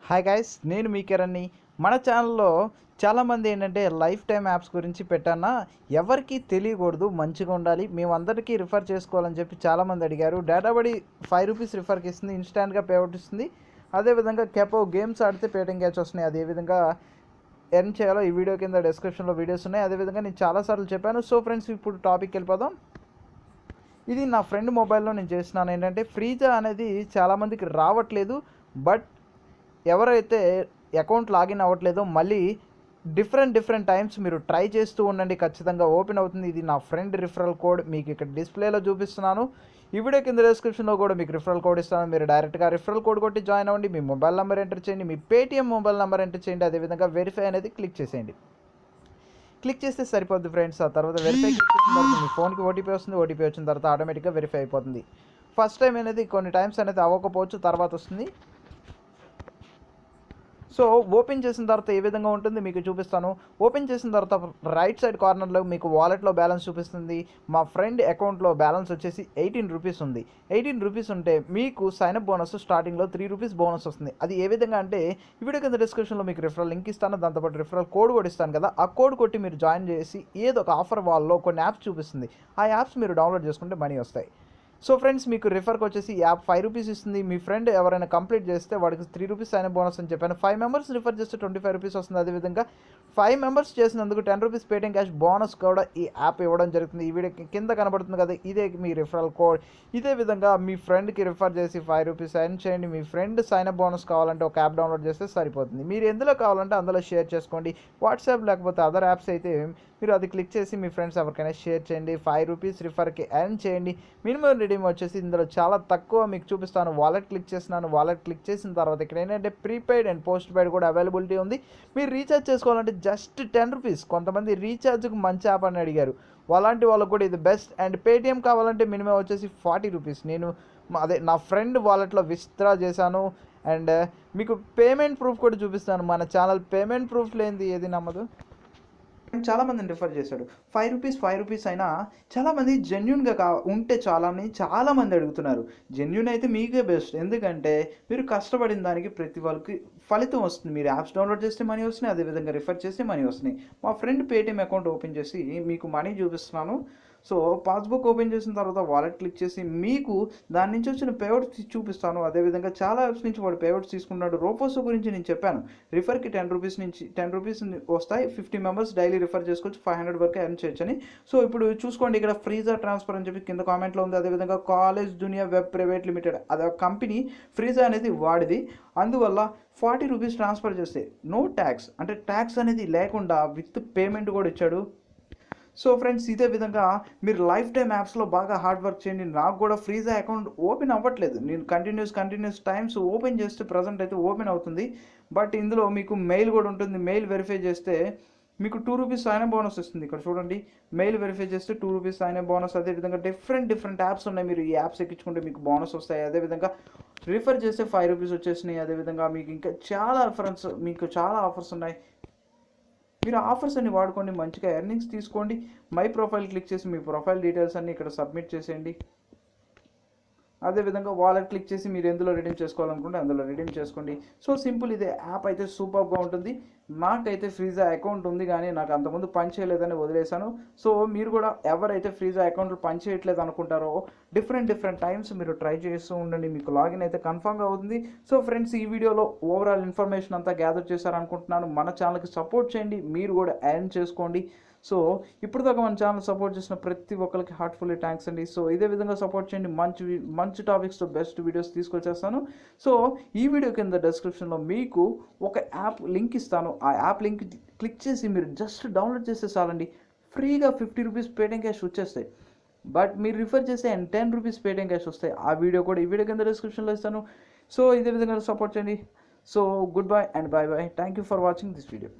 Hi guys, నేను మీ కిరణ్ని. మన ఛానల్లో చాలామంది ఏంటంటే లైఫ్ టైం యాప్స్ గురించి పెట్టానా, ఎవరికి తెలియకూడదు, మంచిగా ఉండాలి, మేమందరికీ రిఫర్ చేసుకోవాలని చెప్పి చాలామంది అడిగారు. డేటా బడి ₹5 రిఫర్కి ఇస్తుంది, ఇన్స్టాంట్గా పేఅవుట్ ఇస్తుంది. అదేవిధంగా కెపో గేమ్స్ ఆడితే పేటిఎం క్యాష్ వస్తున్నాయి. అదే విధంగా ఎర్న్ చేయాలో ఈ వీడియో కింద డిస్క్రిప్షన్లో వీడియోస్ ఉన్నాయి. అదేవిధంగా నేను చాలాసార్లు చెప్పాను. సో ఫ్రెండ్స్, ఇప్పుడు టాపిక్ వెళ్ళిపోదాం. ఇది నా ఫ్రెండ్ మొబైల్లో నేను చేస్తున్నాను. ఏంటంటే ఫ్రీజా అనేది చాలామందికి రావట్లేదు. బట్ ఎవరైతే అకౌంట్ లాగిన్ అవ్వట్లేదో మళ్ళీ డిఫరెంట్ టైమ్స్ మీరు ట్రై చేస్తూ ఉండండి, ఖచ్చితంగా ఓపెన్ అవుతుంది. ఇది నా ఫ్రెండ్ రిఫరల్ కోడ్ మీకు ఇక్కడ డిస్ప్లేలో చూపిస్తున్నాను. ఈ వీడియో కింద డిస్క్రిప్షన్లో కూడా మీకు రిఫరల్ కోడ్ ఇస్తాను. మీరు డైరెక్ట్గా రిఫరల్ కోడ్ కొట్టి జాయిన్ అవ్వండి. మీ మొబైల్ నెంబర్ ఎంటర్ చేయండి, మీ పేటిఎం మొబైల్ నెంబర్ ఎంటర్ చేయండి. అదేవిధంగా వెరిఫై అనేది క్లిక్ చేసేయండి. క్లిక్ చేస్తే సరిపోద్ది ఫ్రెండ్స్. ఆ తర్వాత వెరిఫై క్లిక్ చేసిన తర్వాత మీ ఫోన్కి ఓటీపీ వస్తుంది. ఓటీపీ వచ్చిన తర్వాత ఆటోమేటిక్గా వెరిఫై అయిపోతుంది. ఫస్ట్ టైం అనేది కొన్ని టైమ్స్ అనేది అవ్వకపోవచ్చు, తర్వాత వస్తుంది. సో ఓపెన్ చేసిన తర్వాత ఏ విధంగా ఉంటుంది మీకు చూపిస్తాను. ఓపెన్ చేసిన తర్వాత రైట్ సైడ్ కార్నర్లో మీకు వాలెట్లో బ్యాలెన్స్ చూపిస్తుంది. మా ఫ్రెండ్ అకౌంట్లో బ్యాలెన్స్ వచ్చేసి ₹18 ఉంది. ₹18 ఉంటే మీకు సైన్అప్ బోనస్ స్టార్టింగ్లో ₹3 బోనస్ వస్తుంది. అది ఏ విధంగా అంటే ఈ వీడియో కింద డిస్క్రిప్షన్లో మీకు రిఫరల్ లింక్ ఇస్తాను, దాంతోపాటు రిఫరల్ కోడ్ కూడా ఇస్తాను కదా. ఆ కోడ్ కొట్టి మీరు జాయిన్ చేసి ఏదో ఒక ఆఫర్ వాల్లో కొన్ని యాప్స్ చూపిస్తుంది. ఆ యాప్స్ మీరు డౌన్లోడ్ చేసుకుంటే మనీ వస్తాయి. సో ఫ్రెండ్స్, మీకు రిఫర్కి వచ్చేసి యాప్ ₹5 ఇస్తుంది. మీ ఫ్రెండ్ ఎవరైనా కంప్లీట్ చేస్తే వాడికి ₹3 అయిన బోనస్ అని చెప్పాను. 5 మెంబర్స్ రిఫర్ చేస్తే ₹25 వస్తుంది. అదేవిధంగా 5 మెంబర్స్ చేసినందుకు ₹10 పేటిఎం క్యాష్ బోనస్ కూడా ఈ యాప్ ఇవ్వడం జరుగుతుంది. ఈ వీడియో కింద కనబడుతుంది కదా, ఇదే మీ రిఫరల్ కోడ్. ఇదే విధంగా మీ ఫ్రెండ్కి రిఫర్ చేసి ₹5 ఎర్న్ చేయండి. మీ ఫ్రెండ్ సైన్అప్ బోనస్ కావాలంటే ఒక యాప్ డౌన్లోడ్ చేస్తే సరిపోతుంది. మీరు ఎందులో కావాలంటే అందులో షేర్ చేసుకోండి. వాట్సాప్ లేకపోతే అదర్ యాప్స్ అయితే మీరు అది క్లిక్ చేసి మీ ఫ్రెండ్స్ ఎవరికైనా షేర్ చేయండి. ₹5 రిఫర్కి ఎర్న్ చేయండి. మినిమం రిడీమ్ వచ్చేసి ఇందులో చాలా తక్కువ మీకు చూపిస్తాను. వాలెట్ క్లిక్ చేస్తున్నాను. వాలెట్ క్లిక్ చేసిన తర్వాత ఇక్కడ ఏంటంటే ప్రీపెయిడ్ అండ్ పోస్ట్ పెయిడ్ కూడా అవైలబిలిటీ ఉంది. మీరు రీఛార్జ్ చేసుకోవాలంటే జస్ట్ ₹10. కొంతమంది రీఛార్జ్కి మంచి యాప్ అని అడిగారు, అలాంటి వాళ్ళకు కూడా ఇది బెస్ట్. అండ్ పేటిఎం కావాలంటే మినిమం వచ్చేసి ₹40. నేను అదే నా ఫ్రెండ్ వాలెట్లో విత్డ్రా చేశాను. అండ్ మీకు పేమెంట్ ప్రూఫ్ కూడా చూపిస్తాను. మన ఛానల్ పేమెంట్ ప్రూఫ్ లేనిది ఏది నమ్మదు. చాలామందిని రిఫర్ చేశాడు. ₹5 అయినా చాలామంది జెన్యున్గా ఉంటే చాలామంది అడుగుతున్నారు. జెన్యున్ అయితే మీకే బెస్ట్, ఎందుకంటే మీరు కష్టపడిన దానికి ప్రతి వాళ్ళకి ఫలితం వస్తుంది. మీరు యాప్స్ డౌన్లోడ్ చేస్తే మనీ వస్తున్నాయి, అదేవిధంగా రిఫర్ చేస్తే మనీ వస్తున్నాయి. మా ఫ్రెండ్ పేటిఎం అకౌంట్ ఓపెన్ చేసి మీకు మనీ చూపిస్తున్నాను. సో పాస్బుక్ ఓపెన్ చేసిన తర్వాత వాలెట్ క్లిక్ చేసి మీకు దాని నుంచి వచ్చిన పేఅవుట్స్ చూపిస్తాను. అదేవిధంగా చాలా యాప్స్ నుంచి వాడు పేఅవుట్స్ తీసుకున్నాడు. రోపోసో గురించి నేను చెప్పాను. రిఫర్కి ₹10 వస్తాయి. 50 మెంబర్స్ డైలీ రిఫర్ చేసుకోవచ్చు. 500 వరకు ఎర్న్ చేయొచ్చు అని. సో ఇప్పుడు చూసుకోండి, ఇక్కడ ఫ్రీజా ట్రాన్స్ఫర్ అని చెప్పి కింద కామెంట్లో ఉంది. అదేవిధంగా కాలేజ్ దునియా వెబ్ ప్రైవేట్ లిమిటెడ్, అదే కంపెనీ. ఫ్రీజా అనేది వాడిది. అందువల్ల ₹40 ట్రాన్స్ఫర్ చేస్తే నో ట్యాక్స్, అంటే ట్యాక్స్ అనేది లేకుండా విత్ పేమెంట్ కూడా ఇచ్చాడు. సో ఫ్రెండ్స్, ఇదే విధంగా మీరు లైఫ్ టైం యాప్స్లో బాగా హార్డ్ వర్క్ చేయండి. నాకు కూడా ఫ్రీజా అకౌంట్ ఓపెన్ అవ్వట్లేదు. నేను కంటిన్యూస్ టైమ్స్ ఓపెన్ చేస్తే ప్రజెంట్ అయితే ఓపెన్ అవుతుంది. బట్ ఇందులో మీకు మెయిల్ కూడా ఉంటుంది. మెయిల్ వెరిఫై చేస్తే మీకు ₹2 సైన్ బోనస్ వస్తుంది. ఇక్కడ చూడండి, మెయిల్ వెరిఫై చేస్తే ₹2 సైన్ బోనస్. అదేవిధంగా డిఫరెంట్ యాప్స్ ఉన్నాయి. మీరు ఈ యాప్స్ ఎక్కించుకుంటే మీకు బోనస్ వస్తాయి. అదేవిధంగా రిఫర్ చేస్తే ₹5 వచ్చేసినాయి. అదేవిధంగా మీకు ఇంకా చాలా ఆఫర్స్ ఉన్నాయి. మీరు ఆఫర్స్ అన్ని వాడుకోండి, మంచిగా ఎర్నింగ్స్ తీసుకోండి. మై ప్రొఫైల్ క్లిక్ చేసి మీ ప్రొఫైల్ డీటెయిల్స్ అన్ని ఇక్కడ సబ్మిట్ చేసేయండి. అదేవిధంగా వాలెట్ క్లిక్ చేసి మీరు ఎందులో రిడీమ్ చేసుకోవాలనుకుంటే అందులో రిడీమ్ చేసుకోండి. So simple. ఇదే యాప్ అయితే సూపర్గా ఉంటుంది. నాకైతే ఫ్రీజా అకౌంట్ ఉంది, కానీ నాకు అంతకుముందు పని చేయలేదని వదిలేశాను. సో మీరు కూడా ఎవరైతే ఫ్రీజా అకౌంట్లో పని చేయట్లేదు అనుకుంటారో డిఫరెంట్ టైమ్స్ మీరు ట్రై చేస్తూ ఉండండి, మీకు లాగిన్ అయితే కన్ఫర్మ్గా అవుతుంది. సో ఫ్రెండ్స్, ఈ వీడియోలో ఓవరాల్ ఇన్ఫర్మేషన్ అంతా గ్యాదర్ చేశారనుకుంటున్నాను. మన ఛానల్కి సపోర్ట్ చేయండి, మీరు కూడా ఎర్న్ చేసుకోండి. సో ఇప్పటిదాకా మన ఛానల్ సపోర్ట్ చేసిన ప్రతి ఒక్కరికి హార్ట్ఫుల్లీ థ్యాంక్స్ అండి. సో ఇదే విధంగా సపోర్ట్ చేయండి. మంచి టాపిక్స్తో బెస్ట్ వీడియోస్ తీసుకొచ్చేస్తాను. సో ఈ వీడియో కింద డిస్క్రిప్షన్లో మీకు ఒక యాప్ లింక్ ఇస్తాను. ఆ యాప్ లింక్ క్లిక్ చేసి మీరు జస్ట్ డౌన్లోడ్ చేస్తే చాలండి. ఫ్రీగా ₹50 పేటిఎం క్యాష్ వచ్చేస్తాయి. బట్ మీరు రిఫర్ చేస్తే ₹10 పేటిఎం క్యాష్ వస్తాయి. ఆ వీడియో కూడా ఈ వీడియో కింద డిస్క్రిప్షన్లో ఇస్తాను. సో ఇదే విధంగా సపోర్ట్ చేయండి. So good bye and by. Thank you for watching this video.